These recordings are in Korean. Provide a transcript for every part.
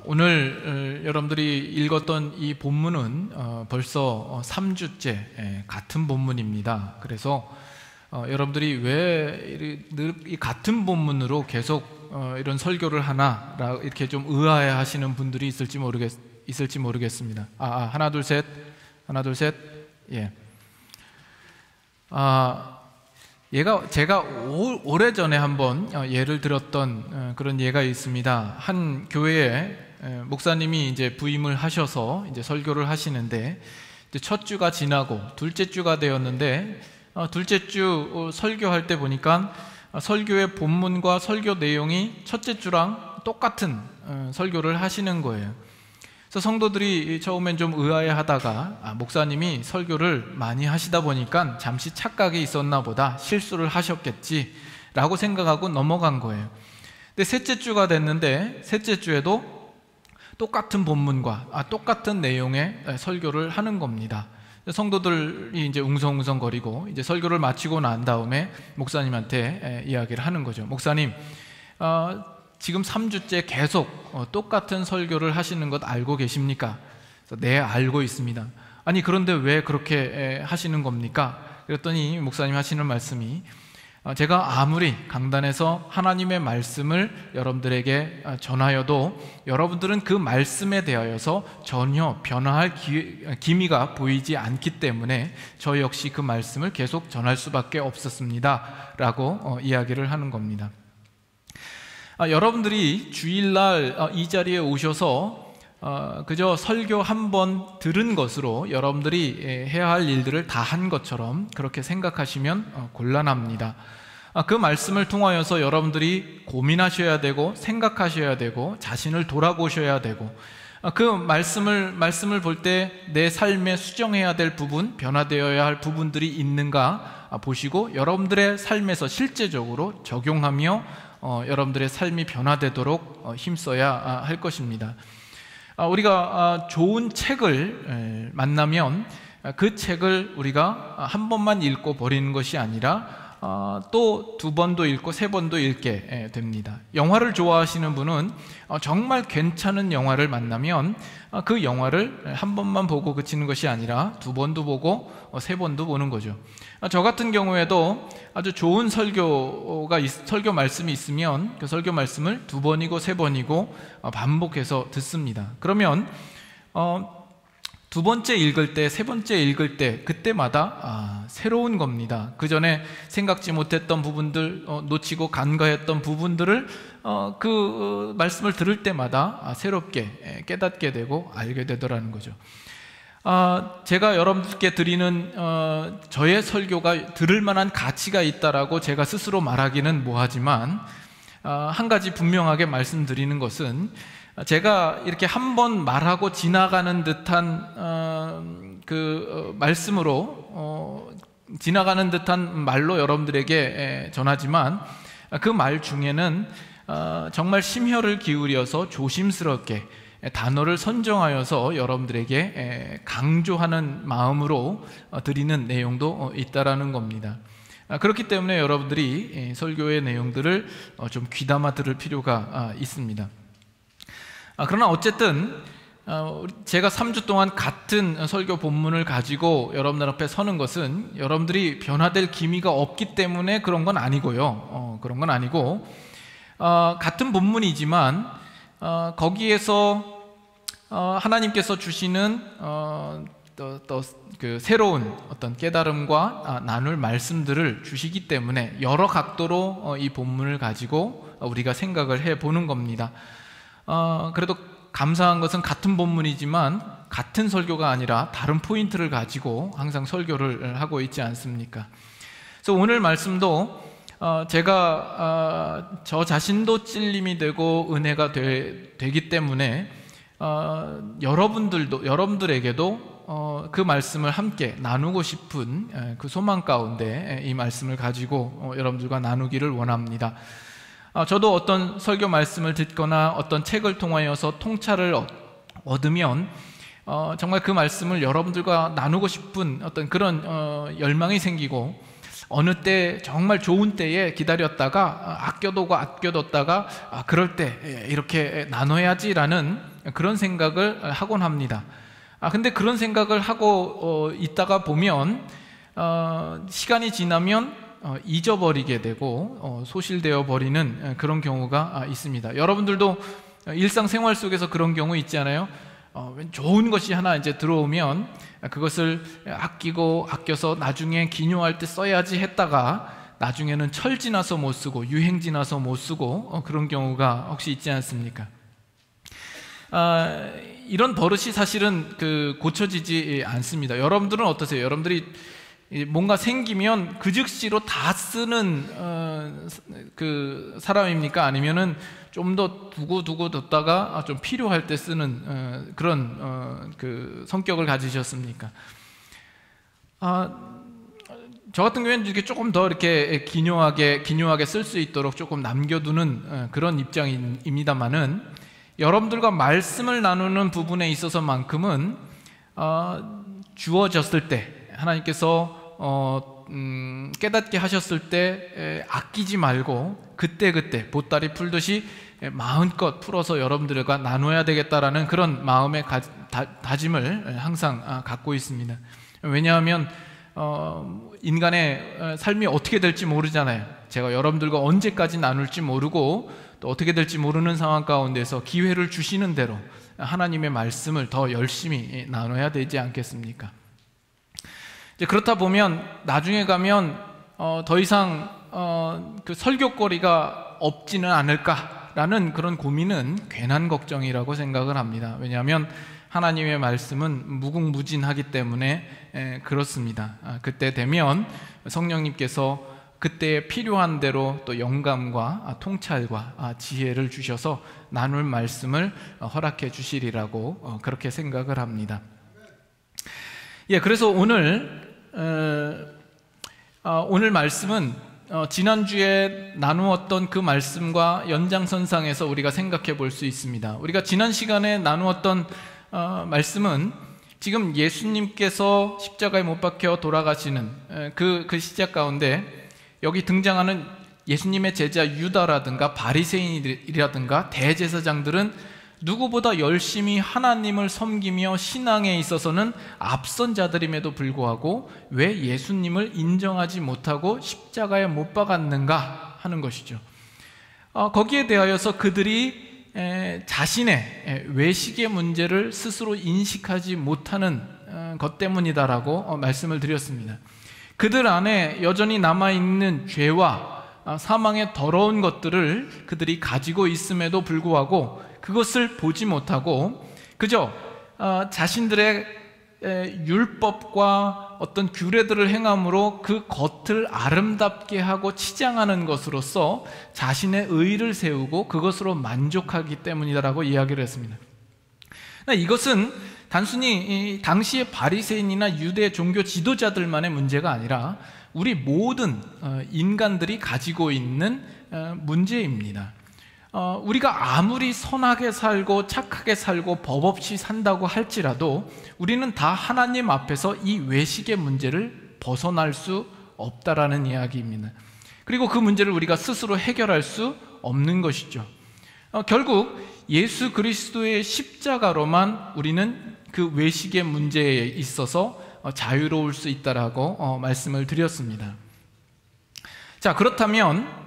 오늘 여러분들이 읽었던 이 본문은 벌써 3주째 같은 본문입니다. 그래서 여러분들이 왜 이 같은 본문으로 계속 이런 설교를 하나 이렇게 좀 의아해 하시는 분들이 있을지 모르겠습니다. 하나 둘 셋, 하나 둘 셋. 예. 제가 오래전에 한번 예를 들었던 그런 예가 있습니다. 한 교회에 목사님이 이제 부임을 하셔서 이제 설교를 하시는데, 이제 첫 주가 지나고 둘째 주가 되었는데, 둘째 주 설교할 때 보니까 설교의 본문과 설교 내용이 첫째 주랑 똑같은 설교를 하시는 거예요. 그래서 성도들이 처음엔 좀 의아해 하다가 목사님이 설교를 많이 하시다 보니까 잠시 착각이 있었나 보다, 실수를 하셨겠지 라고 생각하고 넘어간 거예요. 근데 셋째 주가 됐는데 셋째 주에도 똑같은 본문과 똑같은 내용의 설교를 하는 겁니다. 성도들이 이제 웅성웅성거리고 이제 설교를 마치고 난 다음에 목사님한테 이야기를 하는 거죠. 목사님, 지금 3주째 계속 똑같은 설교를 하시는 것 알고 계십니까? 그래서 네, 알고 있습니다. 아니, 그런데 왜 그렇게 하시는 겁니까? 그랬더니 목사님 하시는 말씀이, 제가 아무리 강단에서 하나님의 말씀을 여러분들에게 전하여도 여러분들은 그 말씀에 대하여서 전혀 변화할 기미가 보이지 않기 때문에 저 역시 그 말씀을 계속 전할 수밖에 없었습니다 라고 이야기를 하는 겁니다. 여러분들이 주일날 이 자리에 오셔서 그저 설교 한 번 들은 것으로 여러분들이 해야 할 일들을 다 한 것처럼 그렇게 생각하시면 곤란합니다. 그 말씀을 통하여서 여러분들이 고민하셔야 되고 생각하셔야 되고 자신을 돌아보셔야 되고, 그 말씀을 볼 때 내 삶에 수정해야 될 부분, 변화되어야 할 부분들이 있는가 보시고 여러분들의 삶에서 실제적으로 적용하며 여러분들의 삶이 변화되도록 힘써야 할 것입니다. 우리가 좋은 책을 만나면 그 책을 우리가 한 번만 읽고 버리는 것이 아니라 또 두 번도 읽고 세 번도 읽게 됩니다. 영화를 좋아하시는 분은 정말 괜찮은 영화를 만나면 그 영화를 한 번만 보고 그치는 것이 아니라 두 번도 보고 세 번도 보는 거죠. 저 같은 경우에도 아주 좋은 설교 말씀이 있으면 그 설교 말씀을 두 번이고 세 번이고 반복해서 듣습니다. 그러면 두 번째 읽을 때, 세 번째 읽을 때 그때마다 새로운 겁니다. 그 전에 생각지 못했던 부분들, 놓치고 간과했던 부분들을 그 말씀을 들을 때마다 새롭게 깨닫게 되고 알게 되더라는 거죠. 제가 여러분들께 드리는 저의 설교가 들을 만한 가치가 있다라고 제가 스스로 말하기는 뭐하지만, 한 가지 분명하게 말씀드리는 것은, 제가 이렇게 한 번 말하고 지나가는 듯한 말씀으로 지나가는 듯한 말로 여러분들에게 전하지만, 그 말 중에는 정말 심혈을 기울여서 조심스럽게 단어를 선정하여서 여러분들에게 강조하는 마음으로 드리는 내용도 있다라는 겁니다. 그렇기 때문에 여러분들이 설교의 내용들을 좀 귀담아 들을 필요가 있습니다. 그러나 어쨌든 제가 3주 동안 같은 설교 본문을 가지고 여러분들 앞에 서는 것은 여러분들이 변화될 기미가 없기 때문에 그런 건 아니고요. 그런 건 아니고, 같은 본문이지만 거기에서 하나님께서 주시는 그 새로운 어떤 깨달음과 나눌 말씀들을 주시기 때문에 여러 각도로 이 본문을 가지고 우리가 생각을 해보는 겁니다. 그래도 감사한 것은 같은 본문이지만 같은 설교가 아니라 다른 포인트를 가지고 항상 설교를 하고 있지 않습니까? 그래서 오늘 말씀도 제가 저 자신도 찔림이 되고 은혜가 되기 때문에 여러분들에게도 그 말씀을 함께 나누고 싶은 그 소망 가운데 이 말씀을 가지고 여러분들과 나누기를 원합니다. 저도 어떤 설교 말씀을 듣거나 어떤 책을 통하여서 통찰을 얻으면 정말 그 말씀을 여러분들과 나누고 싶은 어떤 그런 열망이 생기고, 어느 때 정말 좋은 때에 기다렸다가 아껴뒀다가 그럴 때 이렇게 나눠야지라는 그런 생각을 하곤 합니다. 근데 그런 생각을 하고 있다가 보면 시간이 지나면 잊어버리게 되고 소실되어 버리는 그런 경우가 있습니다. 여러분들도 일상생활 속에서 그런 경우 있지 않아요? 좋은 것이 하나 이제 들어오면 그것을 아껴서 나중에 기념할 때 써야지 했다가 나중에는 철 지나서 못 쓰고 유행 지나서 못 쓰고 그런 경우가 혹시 있지 않습니까? 이런 버릇이 사실은 고쳐지지 않습니다. 여러분들은 어떠세요? 여러분들이 뭔가 생기면 그 즉시로 다 쓰는 사람입니까? 아니면은 좀 더 두고 뒀다가 좀 필요할 때 쓰는 그런 성격을 가지셨습니까? 저 같은 경우에는 이렇게 조금 더 이렇게 기묘하게 쓸 수 있도록 조금 남겨두는 그런 입장입니다만은, 여러분들과 말씀을 나누는 부분에 있어서만큼은 주어졌을 때 하나님께서 깨닫게 하셨을 때 아끼지 말고 그때 보따리 풀듯이 마음껏 풀어서 여러분들과 나눠야 되겠다라는 그런 마음의 다짐을 항상 갖고 있습니다. 왜냐하면 인간의 삶이 어떻게 될지 모르잖아요. 제가 여러분들과 언제까지 나눌지 모르고 또 어떻게 될지 모르는 상황 가운데서 기회를 주시는 대로 하나님의 말씀을 더 열심히 나눠야 되지 않겠습니까? 이제 그렇다 보면 나중에 가면 더 이상 그 설교거리가 없지는 않을까라는 그런 고민은 괜한 걱정이라고 생각을 합니다. 왜냐하면 하나님의 말씀은 무궁무진하기 때문에 그렇습니다. 그때 되면 성령님께서 그때에 필요한 대로 또 영감과 통찰과 지혜를 주셔서 나눌 말씀을 허락해 주시리라고 그렇게 생각을 합니다. 그래서 오늘 말씀은 지난주에 나누었던 그 말씀과 연장선상에서 우리가 생각해 볼 수 있습니다. 우리가 지난 시간에 나누었던 말씀은 지금 예수님께서 십자가에 못 박혀 돌아가시는 그 시작 가운데 여기 등장하는 예수님의 제자 유다라든가 바리새인이라든가 대제사장들은 누구보다 열심히 하나님을 섬기며 신앙에 있어서는 앞선 자들임에도 불구하고 왜 예수님을 인정하지 못하고 십자가에 못 박았는가 하는 것이죠. 거기에 대하여서 그들이 자신의 외식의 문제를 스스로 인식하지 못하는 것 때문이다라고 말씀을 드렸습니다. 그들 안에 여전히 남아있는 죄와 사망의 더러운 것들을 그들이 가지고 있음에도 불구하고 그것을 보지 못하고 그저 자신들의 율법과 어떤 규례들을 행함으로 그 겉을 아름답게 하고 치장하는 것으로서 자신의 의의를 세우고 그것으로 만족하기 때문이다라고 이야기를 했습니다. 이것은 단순히 당시의 바리새인이나 유대 종교 지도자들만의 문제가 아니라 우리 모든 인간들이 가지고 있는 문제입니다. 우리가 아무리 선하게 살고 착하게 살고 법 없이 산다고 할지라도 우리는 다 하나님 앞에서 이 외식의 문제를 벗어날 수 없다라는 이야기입니다. 그리고 그 문제를 우리가 스스로 해결할 수 없는 것이죠. 결국 예수 그리스도의 십자가로만 우리는 그 외식의 문제에 있어서 자유로울 수 있다라고 말씀을 드렸습니다. 자, 그렇다면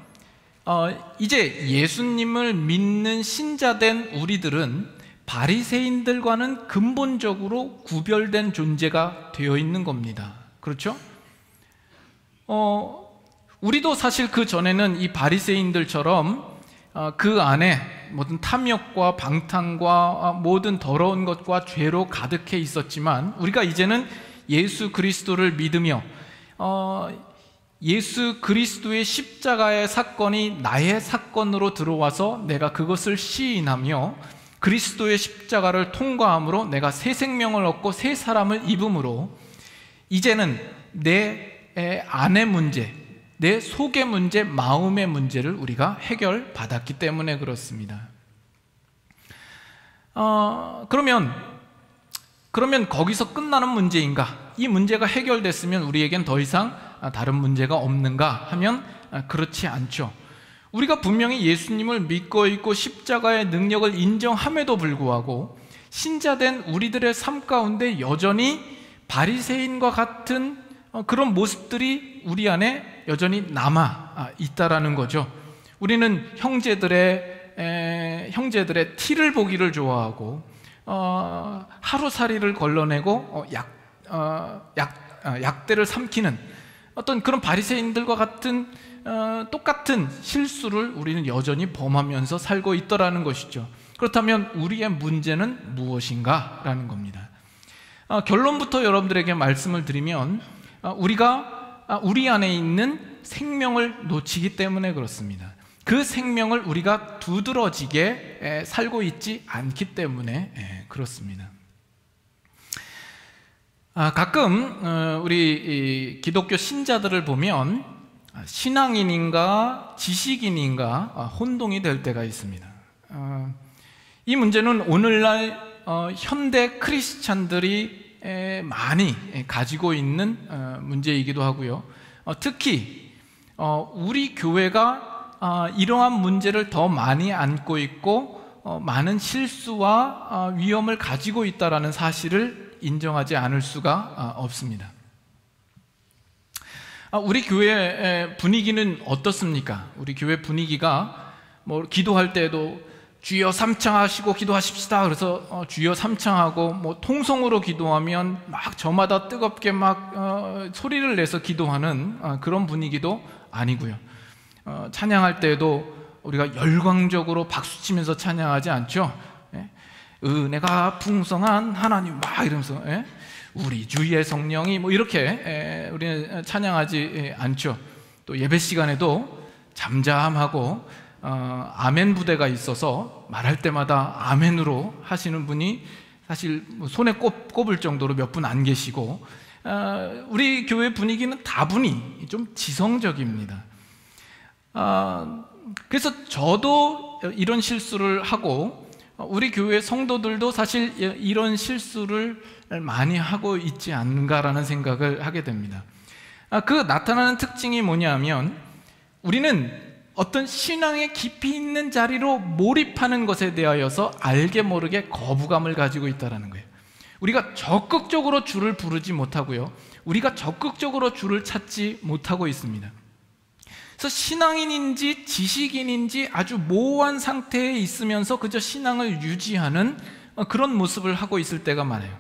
이제 예수님을 믿는 신자된 우리들은 바리새인들과는 근본적으로 구별된 존재가 되어 있는 겁니다. 그렇죠? 우리도 사실 그 전에는 이 바리새인들처럼 그 안에 모든 탐욕과 방탕과 모든 더러운 것과 죄로 가득해 있었지만 우리가 이제는 예수 그리스도를 믿으며 예수 그리스도의 십자가의 사건이 나의 사건으로 들어와서 내가 그것을 시인하며 그리스도의 십자가를 통과함으로 내가 새 생명을 얻고 새 사람을 입음으로 이제는 내 안의 문제, 내 속의 문제, 마음의 문제를 우리가 해결받았기 때문에 그렇습니다. 그러면 거기서 끝나는 문제인가? 이 문제가 해결됐으면 우리에겐 더 이상 다른 문제가 없는가 하면 그렇지 않죠. 우리가 분명히 예수님을 믿고 있고 십자가의 능력을 인정함에도 불구하고 신자된 우리들의 삶 가운데 여전히 바리새인과 같은 그런 모습들이 우리 안에 여전히 남아 있다라는 거죠. 우리는 형제들의 티를 보기를 좋아하고 하루살이를 걸러내고 약대를 삼키는 어떤 그런 바리새인들과 같은 똑같은 실수를 우리는 여전히 범하면서 살고 있더라는 것이죠. 그렇다면 우리의 문제는 무엇인가? 라는 겁니다. 결론부터 여러분들에게 말씀을 드리면 우리가 우리 안에 있는 생명을 놓치기 때문에 그렇습니다. 그 생명을 우리가 두드러지게 살고 있지 않기 때문에 그렇습니다. 가끔 우리 기독교 신자들을 보면 신앙인인가 지식인인가 혼동이 될 때가 있습니다. 이 문제는 오늘날 현대 크리스찬들이 많이 가지고 있는 문제이기도 하고요. 특히 우리 교회가 이러한 문제를 더 많이 안고 있고 많은 실수와 위험을 가지고 있다는 사실을 인정하지 않을 수가 없습니다. 우리 교회 분위기는 어떻습니까? 우리 교회 분위기가 뭐 기도할 때도 주여 삼창하시고 기도하십시다. 그래서 주여 삼창하고 뭐 통성으로 기도하면 막 저마다 뜨겁게 막 소리를 내서 기도하는 그런 분위기도 아니고요. 찬양할 때에도 우리가 열광적으로 박수치면서 찬양하지 않죠. 은혜가 풍성한 하나님 막 이러면서 우리 주의 성령이 뭐 이렇게 우리는 찬양하지 않죠. 또 예배 시간에도 잠잠하고 아멘 부대가 있어서 말할 때마다 아멘으로 하시는 분이 사실 손에 꼽을 정도로 몇 분 안 계시고 우리 교회 분위기는 다분히 좀 지성적입니다. 그래서 저도 이런 실수를 하고 우리 교회 성도들도 사실 이런 실수를 많이 하고 있지 않은가라는 생각을 하게 됩니다. 그 나타나는 특징이 뭐냐면 우리는 어떤 신앙의 깊이 있는 자리로 몰입하는 것에 대하여서 알게 모르게 거부감을 가지고 있다는 거예요. 우리가 적극적으로 주를 부르지 못하고요, 우리가 적극적으로 주를 찾지 못하고 있습니다. 그래서 신앙인인지 지식인인지 아주 모호한 상태에 있으면서 그저 신앙을 유지하는 그런 모습을 하고 있을 때가 많아요.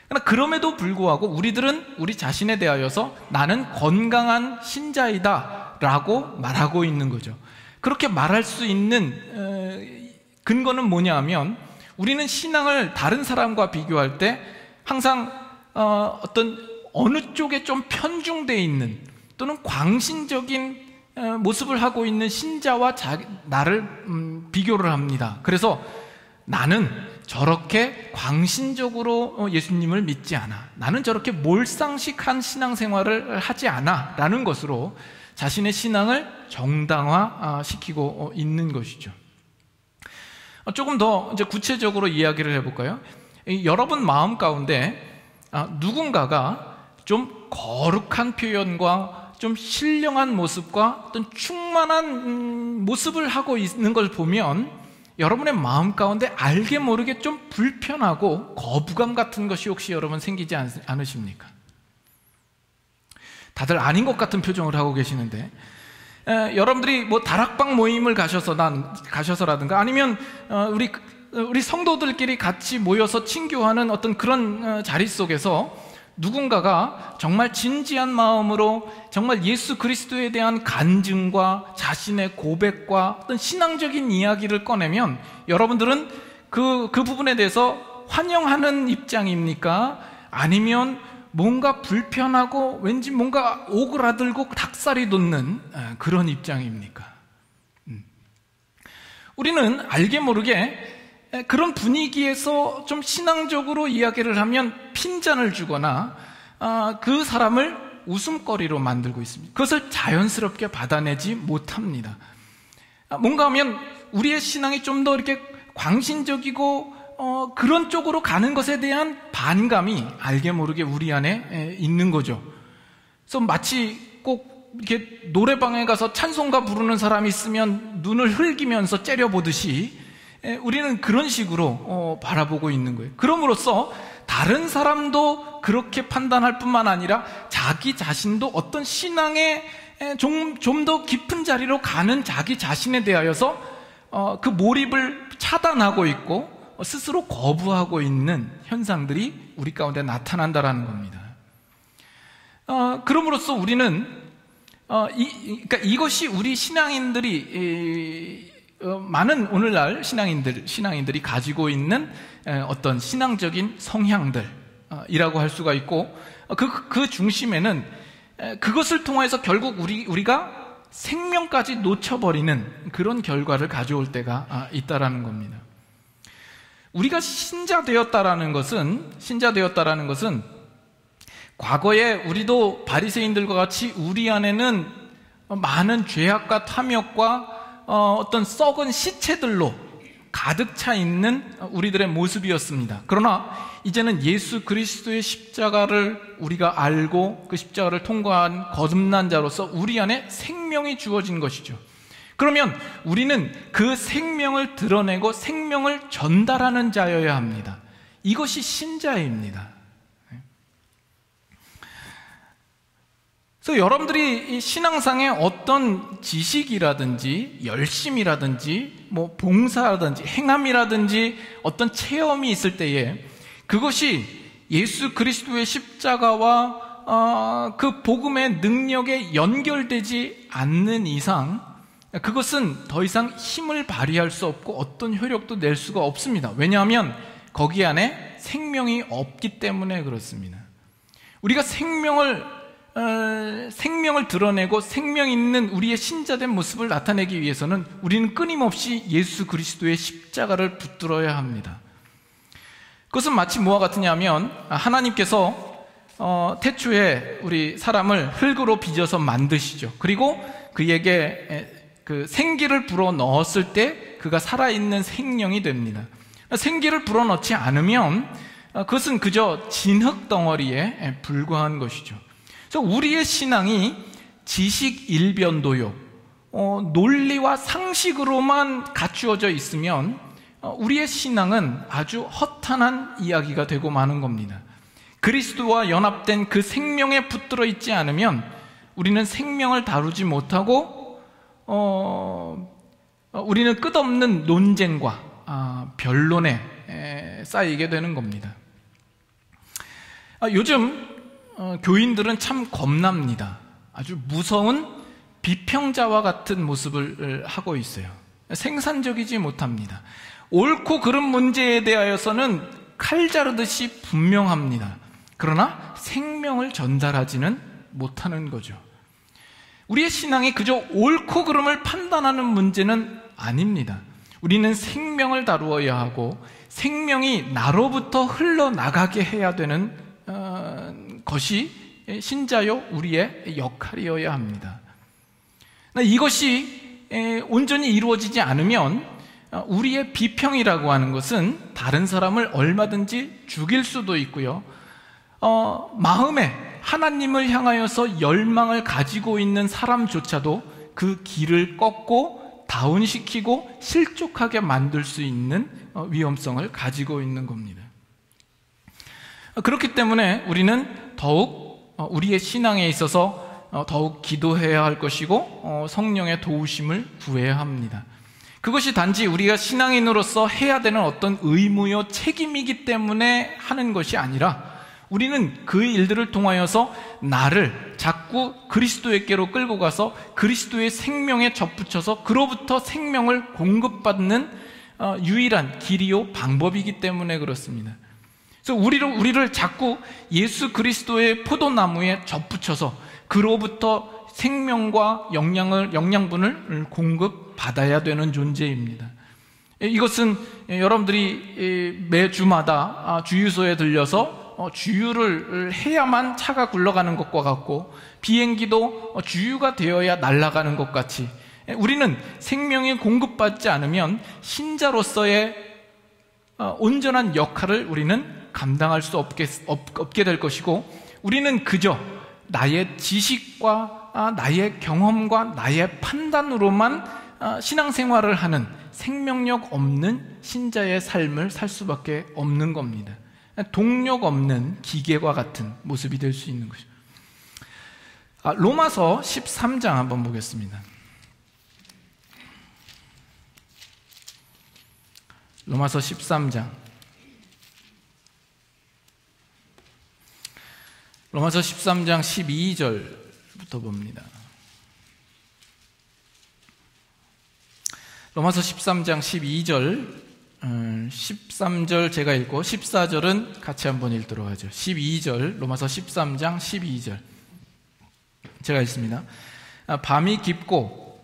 그러나 그럼에도 불구하고 우리들은 우리 자신에 대하여서 나는 건강한 신자이다 라고 말하고 있는 거죠. 그렇게 말할 수 있는 근거는 뭐냐 하면 우리는 신앙을 다른 사람과 비교할 때 항상 어느 쪽에 좀 편중되어 있는 또는 광신적인 모습을 하고 있는 신자와 나를 비교를 합니다. 그래서 나는 저렇게 광신적으로 예수님을 믿지 않아, 나는 저렇게 몰상식한 신앙생활을 하지 않아 라는 것으로 자신의 신앙을 정당화시키고 있는 것이죠. 조금 더 이제 구체적으로 이야기를 해볼까요? 여러분 마음 가운데 누군가가 좀 거룩한 표현과 좀 신령한 모습과 어떤 충만한 모습을 하고 있는 걸 보면 여러분의 마음 가운데 알게 모르게 좀 불편하고 거부감 같은 것이 혹시 여러분 생기지 않으십니까? 다들 아닌 것 같은 표정을 하고 계시는데 여러분들이 뭐 다락방 모임을 가셔서라든가 아니면 우리 성도들끼리 같이 모여서 친교하는 어떤 그런 자리 속에서 누군가가 정말 진지한 마음으로 정말 예수 그리스도에 대한 간증과 자신의 고백과 어떤 신앙적인 이야기를 꺼내면 여러분들은 그 부분에 대해서 환영하는 입장입니까? 아니면 뭔가 불편하고 왠지 뭔가 오그라들고 닭살이 돋는 그런 입장입니까? 우리는 알게 모르게 그런 분위기에서 좀 신앙적으로 이야기를 하면 핀잔을 주거나 그 사람을 웃음거리로 만들고 있습니다. 그것을 자연스럽게 받아내지 못합니다. 뭔가 하면 우리의 신앙이 좀 더 이렇게 광신적이고 그런 쪽으로 가는 것에 대한 반감이 알게 모르게 우리 안에 있는 거죠. 그래서 마치 꼭 이렇게 노래방에 가서 찬송가 부르는 사람이 있으면 눈을 흘기면서 째려보듯이 우리는 그런 식으로 바라보고 있는 거예요. 그럼으로써 다른 사람도 그렇게 판단할 뿐만 아니라 자기 자신도 어떤 신앙의 좀 더 깊은 자리로 가는 자기 자신에 대하여서 그 몰입을 차단하고 있고 스스로 거부하고 있는 현상들이 우리 가운데 나타난다라는 겁니다. 그럼으로써 우리는 그러니까 이것이 우리 신앙인들이 많은 오늘날 신앙인들이 가지고 있는 어떤 신앙적인 성향들이라고 할 수가 있고, 그 중심에는 그것을 통해서 결국 우리가 생명까지 놓쳐버리는 그런 결과를 가져올 때가 있다라는 겁니다. 우리가 신자 되었다라는 것은 과거에 우리도 바리새인들과 같이 우리 안에는 많은 죄악과 탐욕과 어떤 썩은 시체들로 가득 차 있는 우리들의 모습이었습니다. 그러나 이제는 예수 그리스도의 십자가를 우리가 알고 그 십자가를 통과한 거듭난 자로서 우리 안에 생명이 주어진 것이죠. 그러면 우리는 그 생명을 드러내고 생명을 전달하는 자여야 합니다. 이것이 신자입니다. 그래서 여러분들이 이 신앙상의 어떤 지식이라든지 열심이라든지 봉사라든지 행함이라든지 어떤 체험이 있을 때에 그것이 예수 그리스도의 십자가와 그 복음의 능력에 연결되지 않는 이상 그것은 더 이상 힘을 발휘할 수 없고 어떤 효력도 낼 수가 없습니다. 왜냐하면 거기 안에 생명이 없기 때문에 그렇습니다. 우리가 생명을 드러내고 생명 있는 우리의 신자된 모습을 나타내기 위해서는 우리는 끊임없이 예수 그리스도의 십자가를 붙들어야 합니다. 그것은 마치 뭐와 같으냐면 하나님께서 태초에 우리 사람을 흙으로 빚어서 만드시죠. 그리고 그에게 그 생기를 불어 넣었을 때 그가 살아있는 생명이 됩니다. 생기를 불어 넣지 않으면 그것은 그저 진흙 덩어리에 불과한 것이죠. 그래서 우리의 신앙이 지식 일변도요, 논리와 상식으로만 갖추어져 있으면 우리의 신앙은 아주 허탄한 이야기가 되고 마는 겁니다. 그리스도와 연합된 그 생명에 붙들어 있지 않으면 우리는 생명을 다루지 못하고 우리는 끝없는 논쟁과 변론에 쌓이게 되는 겁니다. 요즘 교인들은 참 겁납니다. 아주 무서운 비평자와 같은 모습을 하고 있어요. 생산적이지 못합니다. 옳고 그른 문제에 대하여서는 칼 자르듯이 분명합니다. 그러나 생명을 전달하지는 못하는 거죠. 우리의 신앙이 그저 옳고 그름을 판단하는 문제는 아닙니다. 우리는 생명을 다루어야 하고 생명이 나로부터 흘러나가게 해야 되는 것이 신자요 우리의 역할이어야 합니다. 이것이 온전히 이루어지지 않으면 우리의 비평이라고 하는 것은 다른 사람을 얼마든지 죽일 수도 있고요, 마음에 하나님을 향하여서 열망을 가지고 있는 사람조차도 그 길을 꺾고 다운시키고 실족하게 만들 수 있는 위험성을 가지고 있는 겁니다. 그렇기 때문에 우리는 더욱 우리의 신앙에 있어서 더욱 기도해야 할 것이고 성령의 도우심을 구해야 합니다. 그것이 단지 우리가 신앙인으로서 해야 되는 어떤 의무요 책임이기 때문에 하는 것이 아니라 우리는 그 일들을 통하여서 나를 자꾸 그리스도에게로 끌고 가서 그리스도의 생명에 접붙여서 그로부터 생명을 공급받는 유일한 길이요 방법이기 때문에 그렇습니다. 그래서 우리를 자꾸 예수 그리스도의 포도나무에 접붙여서 그로부터 생명과 영양분을 공급받아야 되는 존재입니다. 이것은 여러분들이 매주마다 주유소에 들려서 주유를 해야만 차가 굴러가는 것과 같고 비행기도 주유가 되어야 날아가는 것 같이 우리는 생명이 공급받지 않으면 신자로서의 온전한 역할을 우리는 감당할 수 없게 될 것이고 우리는 그저 나의 지식과 나의 경험과 나의 판단으로만 신앙생활을 하는 생명력 없는 신자의 삶을 살 수밖에 없는 겁니다. 동력 없는 기계와 같은 모습이 될 수 있는 것이죠. 로마서 13장 한번 보겠습니다. 로마서 13장. 로마서 13장 12절부터 봅니다. 로마서 13장 12절, 13절 제가 읽고 14절은 같이 한번 읽도록 하죠. 12절, 로마서 13장 12절 제가 읽습니다. 밤이 깊고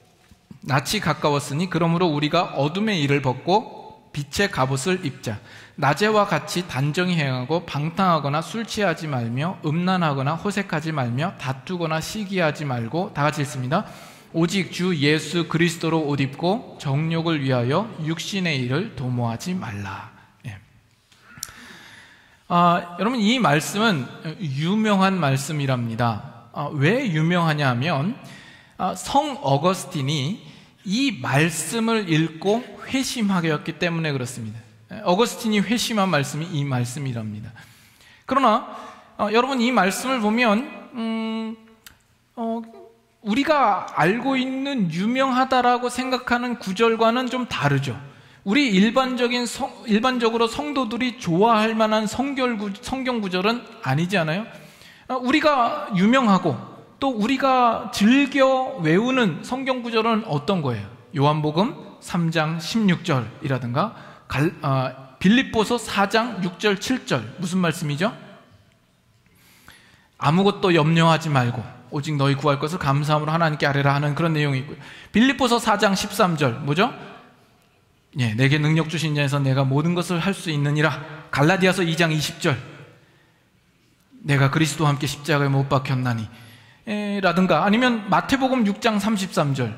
낯이 가까웠으니 그러므로 우리가 어둠의 일을 벗고 빛의 갑옷을 입자. 낮에와 같이 단정히 행하고 방탕하거나 술 취하지 말며 음란하거나 호색하지 말며 다투거나 시기하지 말고, 다 같이 읽습니다. 오직 주 예수 그리스도로 옷 입고 정욕을 위하여 육신의 일을 도모하지 말라. 예. 여러분, 이 말씀은 유명한 말씀이랍니다. 왜 유명하냐 하면 성 어거스틴이 이 말씀을 읽고 회심하였기 때문에 그렇습니다. 어거스틴이 회심한 말씀이 이 말씀이랍니다. 그러나 여러분, 이 말씀을 보면 우리가 알고 있는 유명하다라고 생각하는 구절과는 좀 다르죠. 우리 일반적으로 성도들이 좋아할 만한 성경 구절은 아니지 않아요? 우리가 유명하고 또 우리가 즐겨 외우는 성경 구절은 어떤 거예요? 요한복음 3장 16절이라든가 빌립보서 4장 6절 7절. 무슨 말씀이죠? 아무것도 염려하지 말고 오직 너희 구할 것을 감사함으로 하나님께 아뢰라 하는 그런 내용이 있고요. 빌립보서 4장 13절 뭐죠? 예, 내게 능력 주신 자에서 내가 모든 것을 할 수 있느니라. 갈라디아서 2장 20절 내가 그리스도와 함께 십자가에 못 박혔나니 라든가, 아니면 마태복음 6장 33절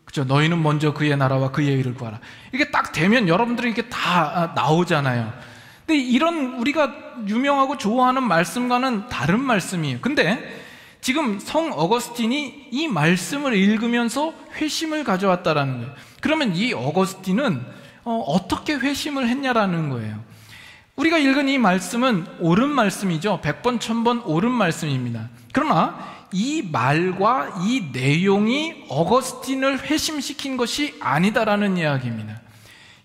그죠? 너희는 먼저 그의 나라와 그의 의를 구하라. 이게 딱 되면 여러분들이 이게 다 나오잖아요. 근데 이런 우리가 유명하고 좋아하는 말씀과는 다른 말씀이에요. 근데 지금 성 어거스틴이 이 말씀을 읽으면서 회심을 가져왔다라는 거예요. 그러면 이 어거스틴은 어떻게 회심을 했냐라는 거예요. 우리가 읽은 이 말씀은 옳은 말씀이죠. 100번 1000번 옳은 말씀입니다. 그러나 이 말과 이 내용이 어거스틴을 회심시킨 것이 아니다라는 이야기입니다.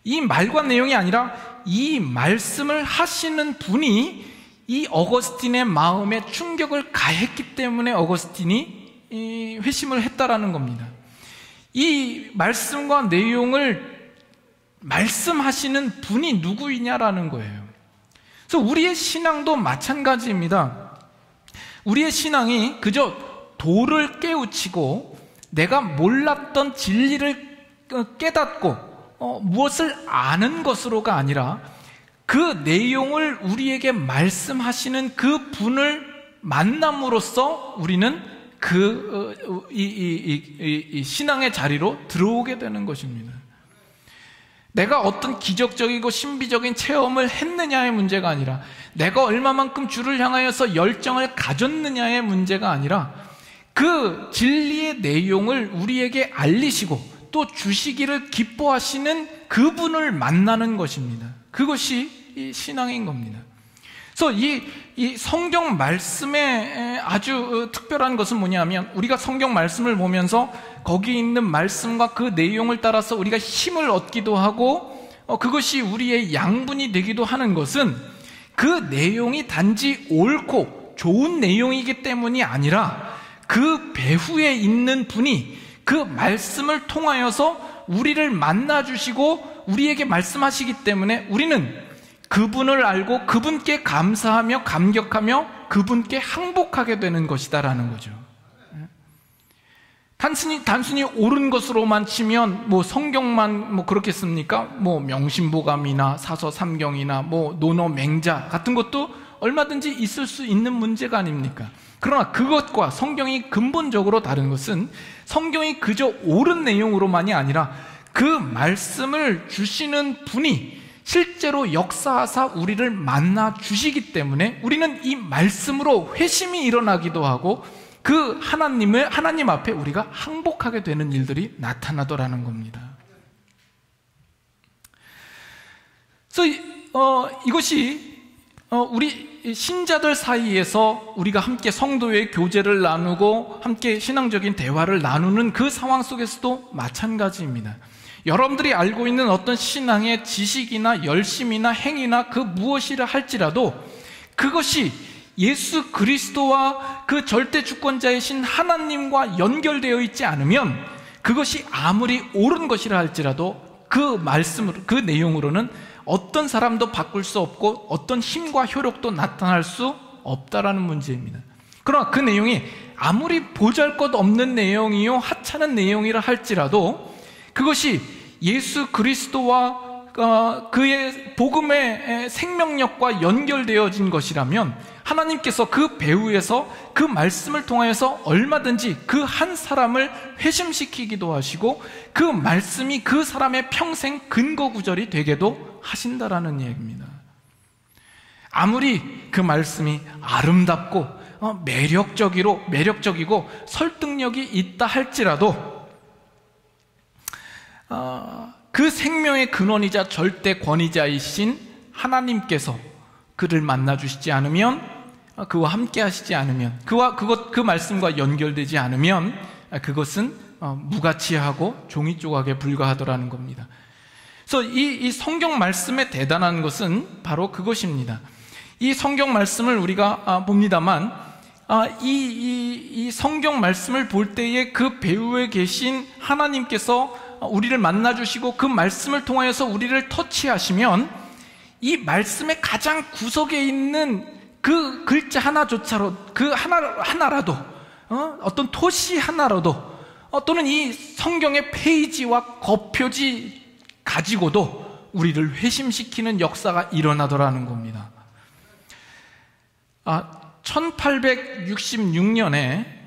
이 말과 내용이 아니라 이 말씀을 하시는 분이 이 어거스틴의 마음에 충격을 가했기 때문에 어거스틴이 회심을 했다라는 겁니다. 이 말씀과 내용을 말씀하시는 분이 누구이냐라는 거예요. 그래서 우리의 신앙도 마찬가지입니다. 우리의 신앙이 그저 도를 깨우치고 내가 몰랐던 진리를 깨닫고 무엇을 아는 것으로가 아니라 그 내용을 우리에게 말씀하시는 그 분을 만남으로써 우리는 이 신앙의 자리로 들어오게 되는 것입니다. 내가 어떤 기적적이고 신비적인 체험을 했느냐의 문제가 아니라 내가 얼마만큼 주를 향하여서 열정을 가졌느냐의 문제가 아니라 그 진리의 내용을 우리에게 알리시고 또 주시기를 기뻐하시는 그분을 만나는 것입니다. 그것이 이 신앙인 겁니다. 그래서 이 성경 말씀의 아주 특별한 것은 뭐냐면 우리가 성경 말씀을 보면서 거기 있는 말씀과 그 내용을 따라서 우리가 힘을 얻기도 하고 그것이 우리의 양분이 되기도 하는 것은 그 내용이 단지 옳고 좋은 내용이기 때문이 아니라 그 배후에 있는 분이 그 말씀을 통하여서 우리를 만나주시고 우리에게 말씀하시기 때문에 우리는 그분을 알고 그분께 감사하며 감격하며 그분께 항복하게 되는 것이다라는 거죠. 단순히 옳은 것으로만 치면 성경만 그렇겠습니까? 명심보감이나 사서 삼경이나 논어 맹자 같은 것도 얼마든지 있을 수 있는 문제가 아닙니까? 그러나 그것과 성경이 근본적으로 다른 것은 성경이 그저 옳은 내용으로만이 아니라 그 말씀을 주시는 분이 실제로 역사하사 우리를 만나 주시기 때문에 우리는 이 말씀으로 회심이 일어나기도 하고 그 하나님 앞에 우리가 항복하게 되는 일들이 나타나더라는 겁니다. 그래서 이것이 우리 신자들 사이에서 우리가 함께 성도의 교제를 나누고 함께 신앙적인 대화를 나누는 그 상황 속에서도 마찬가지입니다. 여러분들이 알고 있는 어떤 신앙의 지식이나 열심이나 행위나 그 무엇이라 할지라도 그것이 예수 그리스도와 그 절대 주권자이신 하나님과 연결되어 있지 않으면 그것이 아무리 옳은 것이라 할지라도 그 말씀으로, 그 내용으로는 어떤 사람도 바꿀 수 없고 어떤 힘과 효력도 나타날 수 없다라는 문제입니다. 그러나 그 내용이 아무리 보잘것없는 내용이요 하찮은 내용이라 할지라도 그것이 예수 그리스도와 그의 복음의 생명력과 연결되어진 것이라면 하나님께서 그 배후에서 그 말씀을 통하여서 얼마든지 그 한 사람을 회심시키기도 하시고 그 말씀이 그 사람의 평생 근거구절이 되게도 하신다라는 얘기입니다. 아무리 그 말씀이 아름답고 매력적이고 설득력이 있다 할지라도 그 생명의 근원이자 절대 권위자이신 하나님께서 그를 만나주시지 않으면, 그와 함께 하시지 않으면, 그 말씀과 연결되지 않으면 그것은 무가치하고 종이 조각에 불과하더라는 겁니다. 그래서 이 성경 말씀의 대단한 것은 바로 그것입니다. 이 성경 말씀을 우리가 봅니다만 이 성경 말씀을 볼 때에 그 배후에 계신 하나님께서 우리를 만나주시고 그 말씀을 통하여서 우리를 터치하시면 이 말씀의 가장 구석에 있는 그 글자 하나조차로, 그 하나라도 어떤 토시 하나라도 또는 이 성경의 페이지와 겉표지 가지고도 우리를 회심시키는 역사가 일어나더라는 겁니다. 1866년에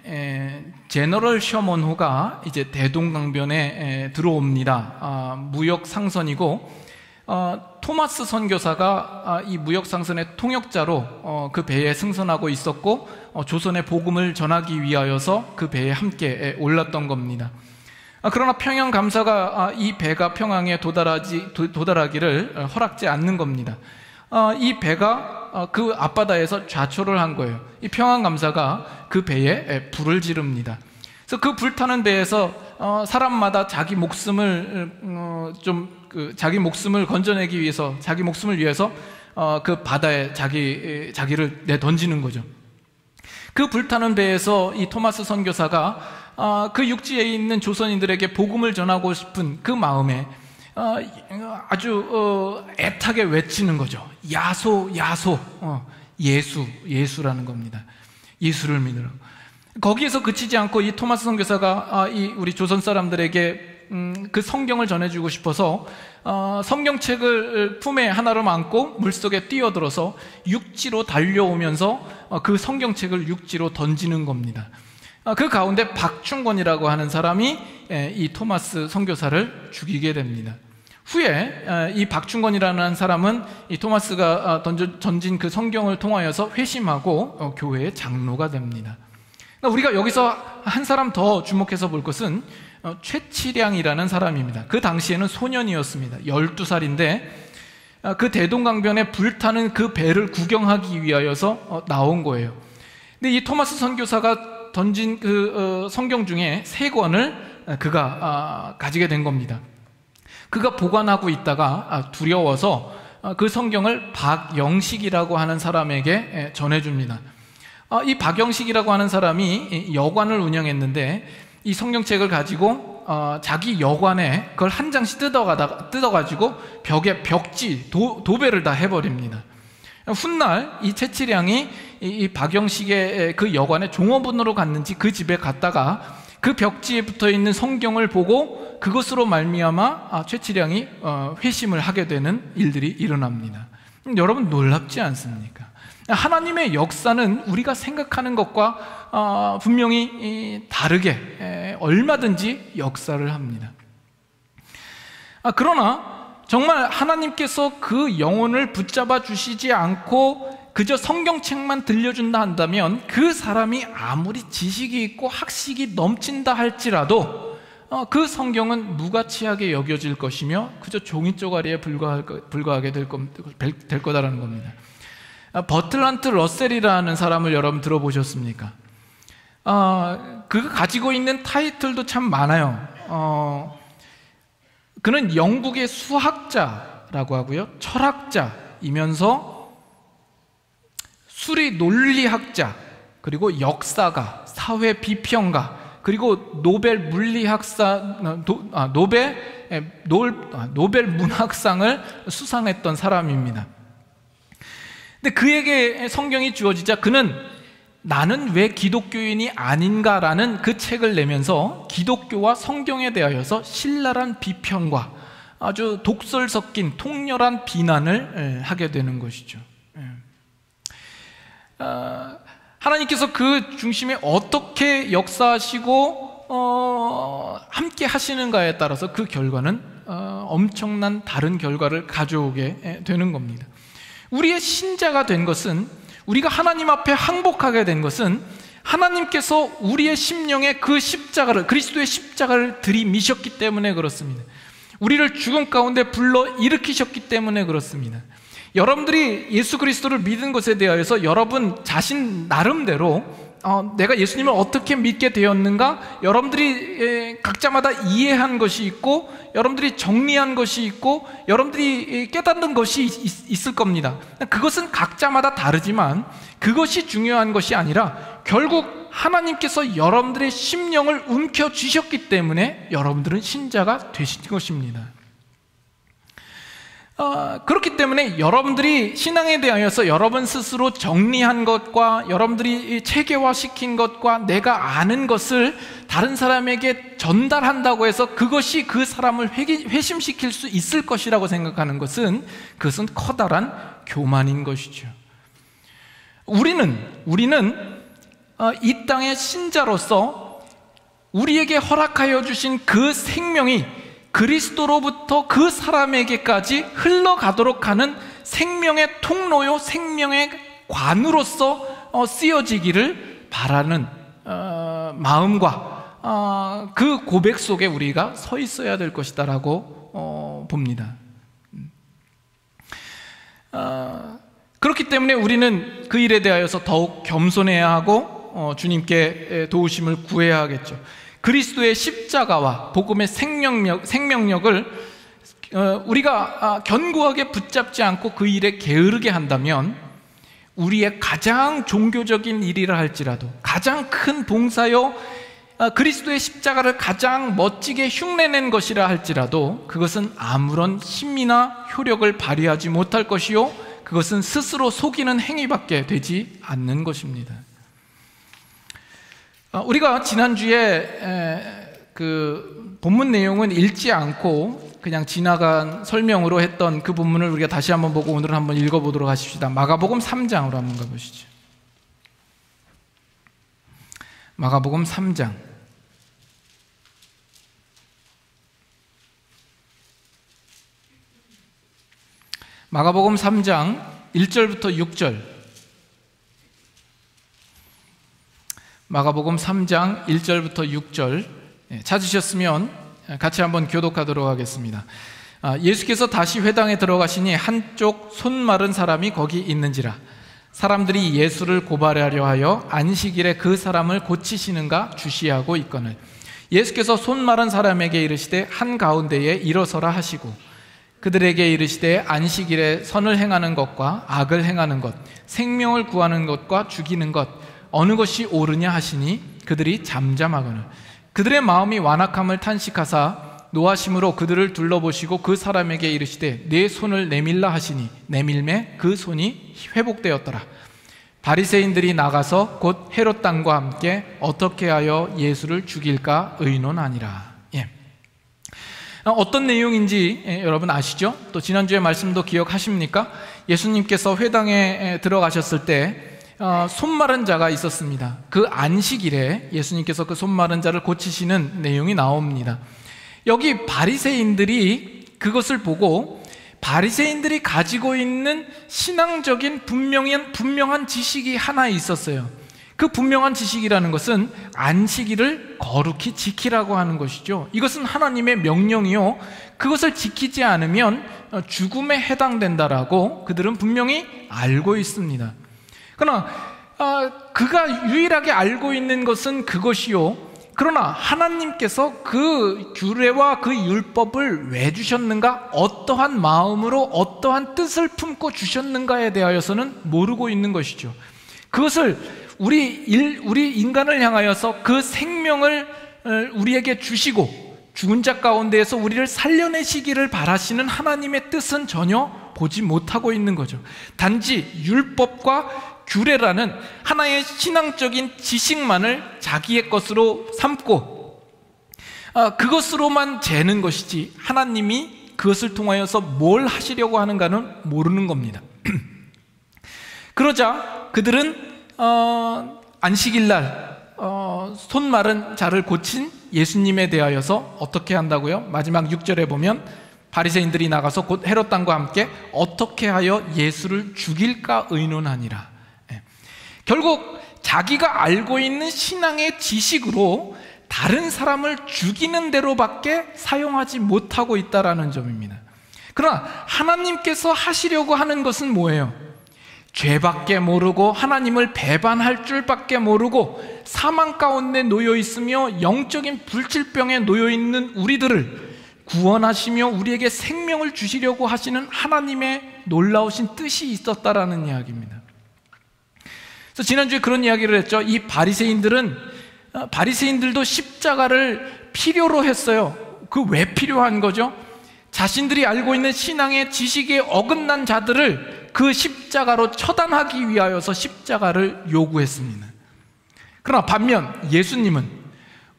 제너럴 셔먼호가 이제 대동강변에 들어옵니다. 무역 상선이고 토마스 선교사가 이 무역 상선의 통역자로 그 배에 승선하고 있었고 조선의 복음을 전하기 위하여서 그 배에 함께 올랐던 겁니다. 그러나 평양 감사가 이 배가 평양에 도달하기를 허락지 않는 겁니다. 이 배가 그 앞바다에서 좌초를 한 거예요. 이 평양 감사가 그 배에 불을 지릅니다. 그래서 그 불타는 배에서 사람마다 자기 목숨을 자기 목숨을 건져내기 위해서, 자기 목숨을 위해서 그 바다에 자기를 내던지는 거죠. 그 불타는 배에서 이 토마스 선교사가 그 육지에 있는 조선인들에게 복음을 전하고 싶은 그 마음에 아주 애타게 외치는 거죠. 야소, 야소, 예수라는 겁니다. 예수를 믿으라고. 거기에서 그치지 않고 이 토마스 선교사가 이 우리 조선 사람들에게 그 성경을 전해주고 싶어서 성경책을 품에 하나로 안고 물속에 뛰어들어서 육지로 달려오면서 그 성경책을 육지로 던지는 겁니다. 그 가운데 박충권이라고 하는 사람이 이 토마스 선교사를 죽이게 됩니다. 후에 이 박충권이라는 사람은 이 토마스가 던진 그 성경을 통하여서 회심하고 교회의 장로가 됩니다. 우리가 여기서 한 사람 더 주목해서 볼 것은 최치량이라는 사람입니다. 그 당시에는 소년이었습니다. 12살인데 그 대동강변에 불타는 그 배를 구경하기 위하여서 나온 거예요. 근데 이 토마스 선교사가 던진 그 성경 중에 3권을 그가 가지게 된 겁니다. 그가 보관하고 있다가 두려워서 그 성경을 박영식이라고 하는 사람에게 전해줍니다. 이 박영식이라고 하는 사람이 여관을 운영했는데 이 성경책을 가지고 자기 여관에 그걸 한 장씩 뜯어가지고 벽에 벽지, 도배를 다 해버립니다. 훗날 이 채치량이 이 박영식의 그 여관에 종업원으로 갔는지 그 집에 갔다가 그 벽지에 붙어있는 성경을 보고 그것으로 말미암아 최치량이 회심을 하게 되는 일들이 일어납니다. 여러분 놀랍지 않습니까? 하나님의 역사는 우리가 생각하는 것과 분명히 다르게 얼마든지 역사를 합니다. 그러나 정말 하나님께서 그 영혼을 붙잡아 주시지 않고 그저 성경책만 들려준다 한다면 그 사람이 아무리 지식이 있고 학식이 넘친다 할지라도 그 성경은 무가치하게 여겨질 것이며 그저 종이 쪼가리에 불과하게 될 거다라는 겁니다. 버틀란트 러셀이라는 사람을 여러분 들어보셨습니까? 그가 가지고 있는 타이틀도 참 많아요. 그는 영국의 수학자라고 하고요, 철학자이면서 수리 논리학자, 그리고 역사가, 사회 비평가, 그리고 노벨 물리학사, 노벨 문학상을 수상했던 사람입니다. 근데 그에게 성경이 주어지자 그는 나는 왜 기독교인이 아닌가라는 그 책을 내면서 기독교와 성경에 대하여서 신랄한 비평과 아주 독설 섞인 통렬한 비난을 하게 되는 것이죠. 하나님께서 그 중심에 어떻게 역사하시고 함께 하시는가에 따라서 그 결과는 엄청난 다른 결과를 가져오게 되는 겁니다. 우리의 신자가 된 것은, 우리가 하나님 앞에 항복하게 된 것은 하나님께서 우리의 심령에 그 십자가를, 그리스도의 십자가를 들이미셨기 때문에 그렇습니다. 우리를 죽음 가운데 불러 일으키셨기 때문에 그렇습니다. 여러분들이 예수 그리스도를 믿은 것에 대하여서 여러분 자신 나름대로 내가 예수님을 어떻게 믿게 되었는가, 여러분들이 각자마다 이해한 것이 있고, 여러분들이 정리한 것이 있고, 여러분들이 깨닫는 것이 있을 겁니다. 그것은 각자마다 다르지만 그것이 중요한 것이 아니라 결국 하나님께서 여러분들의 심령을 움켜쥐셨기 때문에 여러분들은 신자가 되신 것입니다. 그렇기 때문에 여러분들이 신앙에 대하여서 여러분 스스로 정리한 것과 여러분들이 체계화시킨 것과 내가 아는 것을 다른 사람에게 전달한다고 해서 그것이 그 사람을 회심시킬 수 있을 것이라고 생각하는 것은, 그것은 커다란 교만인 것이죠. 우리는 이 땅의 신자로서 우리에게 허락하여 주신 그 생명이 그리스도로부터 그 사람에게까지 흘러가도록 하는 생명의 통로요, 생명의 관으로서 쓰여지기를 바라는 마음과 그 고백 속에 우리가 서 있어야 될 것이다라고 봅니다. 그렇기 때문에 우리는 그 일에 대하여서 더욱 겸손해야 하고 주님께 도우심을 구해야 하겠죠. 그리스도의 십자가와 복음의 생명력을 우리가 견고하게 붙잡지 않고 그 일에 게으르게 한다면 우리의 가장 종교적인 일이라 할지라도, 가장 큰 봉사요, 그리스도의 십자가를 가장 멋지게 흉내낸 것이라 할지라도 그것은 아무런 힘이나 효력을 발휘하지 못할 것이요, 그것은 스스로 속이는 행위밖에 되지 않는 것입니다. 우리가 지난주에 그 본문 내용은 읽지 않고 그냥 지나간 설명으로 했던 그 본문을 우리가 다시 한번 보고 오늘은 한번 읽어보도록 하십시다. 마가복음 3장으로 한번 가보시죠. 마가복음 3장. 마가복음 3장 1절부터 6절. 마가복음 3장 1절부터 6절 찾으셨으면 같이 한번 교독하도록 하겠습니다. 예수께서 다시 회당에 들어가시니 한쪽 손 마른 사람이 거기 있는지라. 사람들이 예수를 고발하려 하여 안식일에 그 사람을 고치시는가 주시하고 있거늘 예수께서 손 마른 사람에게 이르시되 한가운데에 일어서라 하시고 그들에게 이르시되 안식일에 선을 행하는 것과 악을 행하는 것, 생명을 구하는 것과 죽이는 것 어느 것이 옳으냐 하시니 그들이 잠잠하거늘 그들의 마음이 완악함을 탄식하사 노하심으로 그들을 둘러보시고 그 사람에게 이르시되 내 손을 내밀라 하시니 내밀매 그 손이 회복되었더라. 바리새인들이 나가서 곧 헤롯 당과 함께 어떻게 하여 예수를 죽일까 의논하니라. 어떤 내용인지 여러분 아시죠? 또 지난주에 말씀도 기억하십니까? 예수님께서 회당에 들어가셨을 때 손 마른 자가 있었습니다. 그 안식일에 예수님께서 그 손 마른 자를 고치시는 내용이 나옵니다. 여기 바리새인들이 그것을 보고 바리새인들이 가지고 있는 신앙적인 분명한 지식이 하나 있었어요. 그 분명한 지식이라는 것은 안식일을 거룩히 지키라고 하는 것이죠. 이것은 하나님의 명령이요, 그것을 지키지 않으면 죽음에 해당된다라고 그들은 분명히 알고 있습니다. 그러나 그가 유일하게 알고 있는 것은 그것이요, 그러나 하나님께서 그 규례와 그 율법을 왜 주셨는가, 어떠한 마음으로 어떠한 뜻을 품고 주셨는가에 대하여서는 모르고 있는 것이죠. 그것을 우리 인간을 향하여서 그 생명을 우리에게 주시고 죽은 자 가운데에서 우리를 살려내시기를 바라시는 하나님의 뜻은 전혀 보지 못하고 있는 거죠. 단지 율법과 규례라는 하나의 신앙적인 지식만을 자기의 것으로 삼고 그것으로만 재는 것이지 하나님이 그것을 통하여서 뭘 하시려고 하는가는 모르는 겁니다. 그러자 그들은 안식일날 손 마른 자를 고친 예수님에 대하여서 어떻게 한다고요? 마지막 6절에 보면 바리새인들이 나가서 곧 헤롯 왕과 함께 어떻게 하여 예수를 죽일까 의논하니라. 결국 자기가 알고 있는 신앙의 지식으로 다른 사람을 죽이는 대로밖에 사용하지 못하고 있다는 점입니다. 그러나 하나님께서 하시려고 하는 것은 뭐예요? 죄밖에 모르고 하나님을 배반할 줄밖에 모르고 사망 가운데 놓여 있으며 영적인 불칠병에 놓여 있는 우리들을 구원하시며 우리에게 생명을 주시려고 하시는 하나님의 놀라우신 뜻이 있었다라는 이야기입니다. 그래서 지난주에 그런 이야기를 했죠. 이 바리새인들도 십자가를 필요로 했어요. 그 왜 필요한 거죠? 자신들이 알고 있는 신앙의 지식에 어긋난 자들을 그 십자가로 처단하기 위하여서 십자가를 요구했습니다. 그러나 반면 예수님은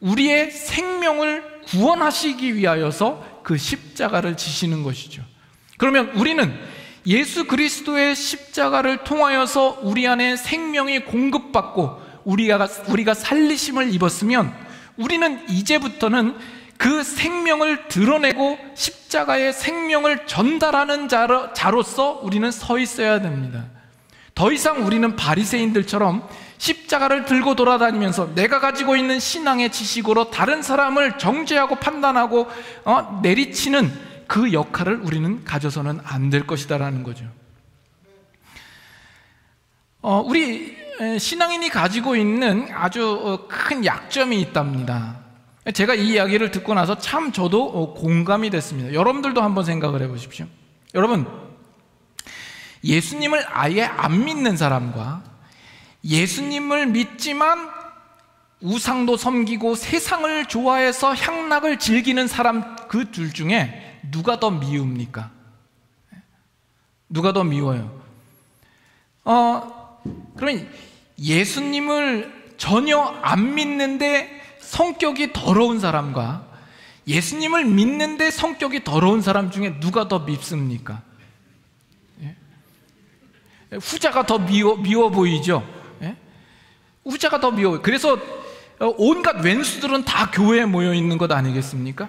우리의 생명을 구원하시기 위하여서 그 십자가를 지시는 것이죠. 그러면 우리는 예수 그리스도의 십자가를 통하여서 우리 안에 생명이 공급받고 우리가 살리심을 입었으면 우리는 이제부터는 그 생명을 드러내고 십자가의 생명을 전달하는 자로서 우리는 서 있어야 됩니다. 더 이상 우리는 바리새인들처럼 십자가를 들고 돌아다니면서 내가 가지고 있는 신앙의 지식으로 다른 사람을 정죄하고 판단하고 내리치는 그 역할을 우리는 가져서는 안 될 것이다라는 거죠. 우리 신앙인이 가지고 있는 아주 큰 약점이 있답니다. 제가 이 이야기를 듣고 나서 참 저도 공감이 됐습니다. 여러분들도 한번 생각을 해보십시오. 여러분, 예수님을 아예 안 믿는 사람과 예수님을 믿지만 우상도 섬기고 세상을 좋아해서 향락을 즐기는 사람, 그 둘 중에 누가 더 미웁니까? 누가 더 미워요? 그러면 예수님을 전혀 안 믿는데 성격이 더러운 사람과 예수님을 믿는데 성격이 더러운 사람 중에 누가 더 밉습니까? 후자가 더 미워 보이죠? 후자가 더 미워요. 그래서 온갖 왼수들은 다 교회에 모여 있는 것 아니겠습니까?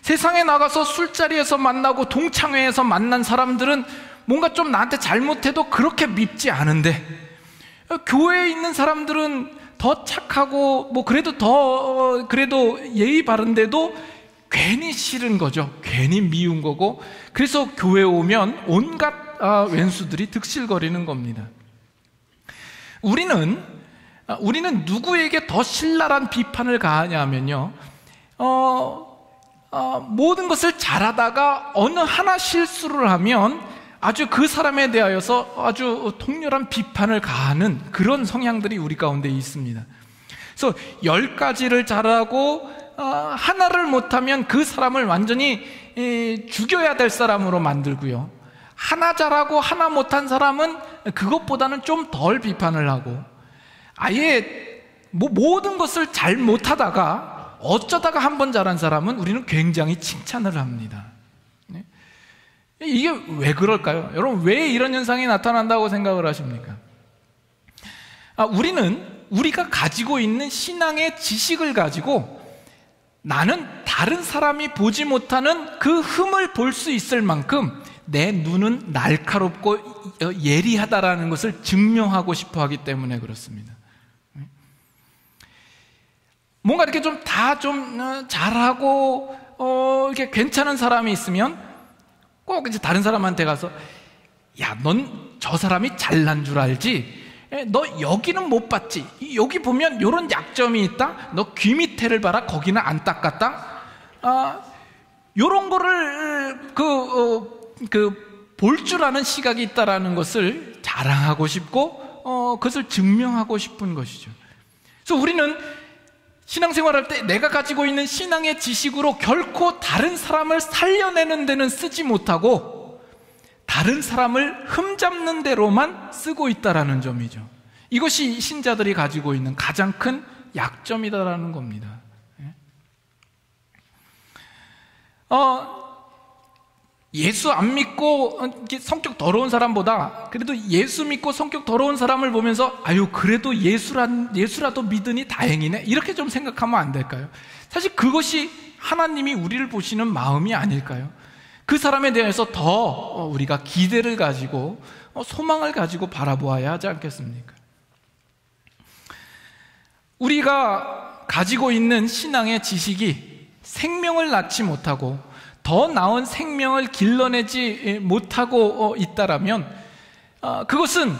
세상에 나가서 술자리에서 만나고 동창회에서 만난 사람들은 뭔가 좀 나한테 잘못해도 그렇게 밉지 않은데, 교회에 있는 사람들은 더 착하고 그래도 예의 바른데도 괜히 싫은 거죠. 괜히 미운 거고, 그래서 교회에 오면 온갖 왼수들이 득실거리는 겁니다. 우리는 누구에게 더 신랄한 비판을 가하냐면요, 모든 것을 잘하다가 어느 하나 실수를 하면 아주 그 사람에 대하여서 아주 통렬한 비판을 가하는 그런 성향들이 우리 가운데 있습니다. 그래서 10가지를 잘하고 하나를 못하면 그 사람을 완전히 죽여야 될 사람으로 만들고요, 하나 잘하고 하나 못한 사람은 그것보다는 좀 덜 비판을 하고, 아예 모든 것을 잘 못하다가 어쩌다가 한 번 잘한 사람은 우리는 굉장히 칭찬을 합니다. 이게 왜 그럴까요? 여러분, 왜 이런 현상이 나타난다고 생각을 하십니까? 우리가 가지고 있는 신앙의 지식을 가지고 나는 다른 사람이 보지 못하는 그 흠을 볼 수 있을 만큼 내 눈은 날카롭고 예리하다라는 것을 증명하고 싶어 하기 때문에 그렇습니다. 뭔가 이렇게 좀 다 좀 잘하고 이렇게 괜찮은 사람이 있으면 꼭 이제 다른 사람한테 가서, 야, 넌 저 사람이 잘난 줄 알지? 너 여기는 못 봤지? 여기 보면 이런 약점이 있다? 너 귀 밑에를 봐라, 거기는 안 닦았다? 요런 거를 볼 줄 아는 시각이 있다라는 것을 자랑하고 싶고 그것을 증명하고 싶은 것이죠. 그래서 우리는 신앙생활할 때 내가 가지고 있는 신앙의 지식으로 결코 다른 사람을 살려내는 데는 쓰지 못하고 다른 사람을 흠잡는 대로만 쓰고 있다라는 점이죠. 이것이 신자들이 가지고 있는 가장 큰 약점이다라는 겁니다. 예수 안 믿고 성격 더러운 사람보다 그래도 예수 믿고 성격 더러운 사람을 보면서 아유, 그래도 예수라도 믿으니 다행이네, 이렇게 좀 생각하면 안 될까요? 사실 그것이 하나님이 우리를 보시는 마음이 아닐까요? 그 사람에 대해서 더 우리가 기대를 가지고 소망을 가지고 바라보아야 하지 않겠습니까? 우리가 가지고 있는 신앙의 지식이 생명을 낳지 못하고 더 나은 생명을 길러내지 못하고 있다라면 그것은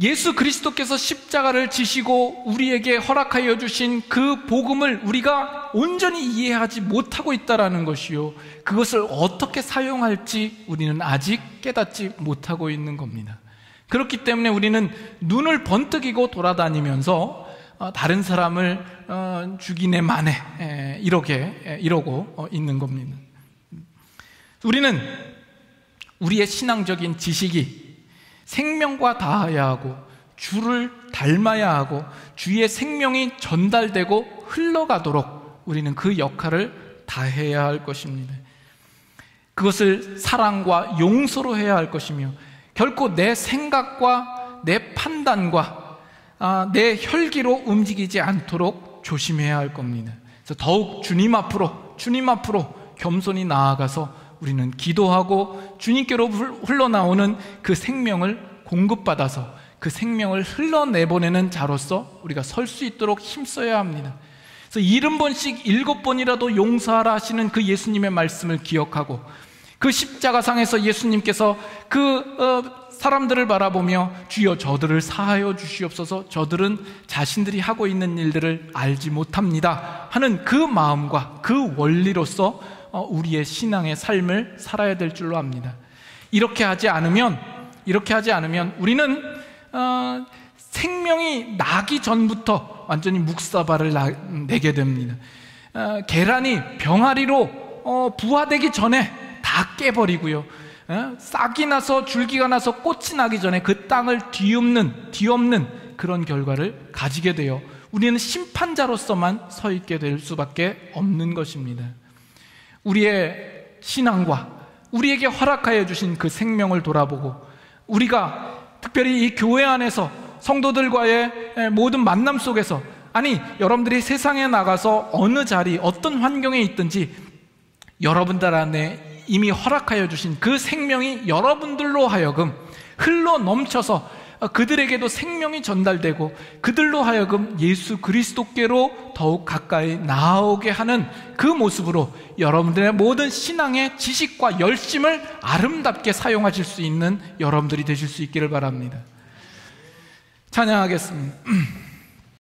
예수 그리스도께서 십자가를 지시고 우리에게 허락하여 주신 그 복음을 우리가 온전히 이해하지 못하고 있다는 것이요, 그것을 어떻게 사용할지 우리는 아직 깨닫지 못하고 있는 겁니다. 그렇기 때문에 우리는 눈을 번뜩이고 돌아다니면서 다른 사람을 죽이네 마네 이러고 있는 겁니다. 우리는 우리의 신앙적인 지식이 생명과 닿아야 하고 주를 닮아야 하고 주의 생명이 전달되고 흘러가도록 우리는 그 역할을 다해야 할 것입니다. 그것을 사랑과 용서로 해야 할 것이며 결코 내 생각과 내 판단과 내 혈기로 움직이지 않도록 조심해야 할 겁니다. 그래서 더욱 주님 앞으로 겸손히 나아가서 우리는 기도하고 주님께로 흘러나오는 그 생명을 공급받아서 그 생명을 흘러내보내는 자로서 우리가 설 수 있도록 힘써야 합니다. 그래서 70번씩 7번이라도 용서하라 하시는 그 예수님의 말씀을 기억하고 그 십자가상에서 예수님께서 사람들을 바라보며 주여 저들을 사하여 주시옵소서, 저들은 자신들이 하고 있는 일들을 알지 못합니다 하는 그 마음과 그 원리로서 우리의 신앙의 삶을 살아야 될 줄로 압니다. 이렇게 하지 않으면 우리는 생명이 나기 전부터 완전히 묵사발을 내게 됩니다. 계란이 병아리로 부화되기 전에 다 깨버리고요, 싹이 나서 줄기가 나서 꽃이 나기 전에 그 땅을 뒤엎는 그런 결과를 가지게 되어 우리는 심판자로서만 서 있게 될 수밖에 없는 것입니다. 우리의 신앙과 우리에게 허락하여 주신 그 생명을 돌아보고 우리가 특별히 이 교회 안에서 성도들과의 모든 만남 속에서, 아니 여러분들이 세상에 나가서 어느 자리 어떤 환경에 있든지 여러분들 안에 이미 허락하여 주신 그 생명이 여러분들로 하여금 흘러 넘쳐서 그들에게도 생명이 전달되고 그들로 하여금 예수 그리스도께로 더욱 가까이 나아오게 하는 그 모습으로 여러분들의 모든 신앙의 지식과 열심을 아름답게 사용하실 수 있는 여러분들이 되실 수 있기를 바랍니다. 찬양하겠습니다.